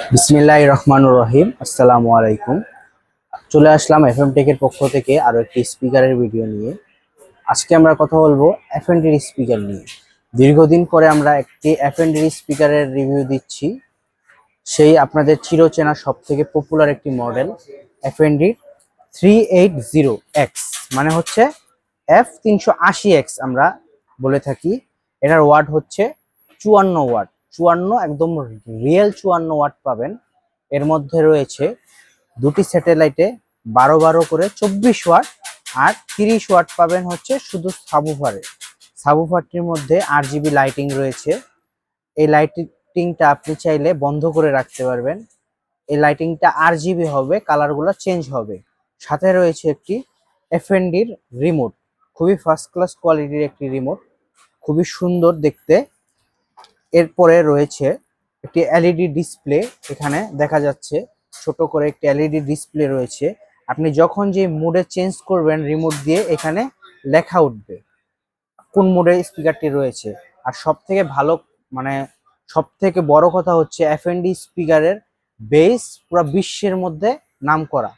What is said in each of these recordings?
বিসমিল্লাহির রহমানুর রহিম। আসসালামু আলাইকুম। চলে আসলাম এফএম টেকের পক্ষ থেকে আরো একটি স্পিকারের ভিডিও নিয়ে। আজকে আমরা কথা বলবো এফএনডির স্পিকার নিয়ে। দীর্ঘদিন পরে আমরা একটি এফএনডির স্পিকারের রিভিউ দিচ্ছি। সেই আপনাদের চিরচেনা সব থেকে পপুলার একটি মডেল এফএনডি 380X, মানে হচ্ছে F380X আমরা বলে থাকি। এটার ওয়াট হচ্ছে 54 ওয়াট। 54, একদম রিয়েল 54 ওয়াট পাবেন। এর মধ্যে রয়েছে দুটি স্যাটেলাইটে 12 12 করে 24 ওয়াট, আর 30 ওয়াট পাবেন হচ্ছে শুধু সাবুফারে। সাবুফারটির মধ্যে RGB লাইটিং রয়েছে। এই লাইটিংটা আপনি চাইলে বন্ধ করে রাখতে পারবেন। এই লাইটিংটা RGB হবে, কালারগুলো চেঞ্জ হবে। সাথে রয়েছে একটি এফএনডির রিমোট, খুবই ফার্স্ট ক্লাস কোয়ালিটির একটি রিমোট, খুবই সুন্দর দেখতে। এরপরে রয়েছে একটি এলইডি ডিসপ্লে, এখানে দেখা যাচ্ছে ছোট করে একটি এলইডি ডিসপ্লে রয়েছে। আপনি যখন যে মুডে চেঞ্জ করবেন রিমোট দিয়ে, এখানে লেখা উঠবে কোন মুডে স্পিকারটি রয়েছে। আর সব থেকে ভালো, মানে সব থেকে বড় কথা হচ্ছে এফএনডি স্পিকারের বেস পুরো বিশ্বের মধ্যে নাম করা।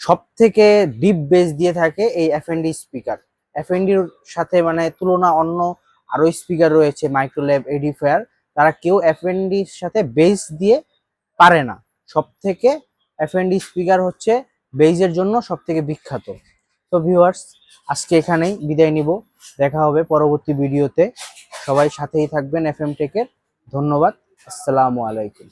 সব থেকে ডিপ বেস দিয়ে থাকে এই এফএনডি স্পিকার। এফএনডির সাথে মানে তুলনা অন্য আরো স্পিকার রয়েছে, মাইক্রোল্যাব, এডিফায়ার, তারা কেউ এফএনডির সাথে বেস দিয়ে পারে না। সব থেকে এফএনডি স্পিকার হচ্ছে বেজের জন্য সব থেকে বিখ্যাত। তো ভিউয়ার্স, আজকে এখানেই বিদায় নিব। দেখা হবে পরবর্তী ভিডিওতে। সবাই সাথেই থাকবেন এফএম টেকের। ধন্যবাদ। আসসালামু আলাইকুম।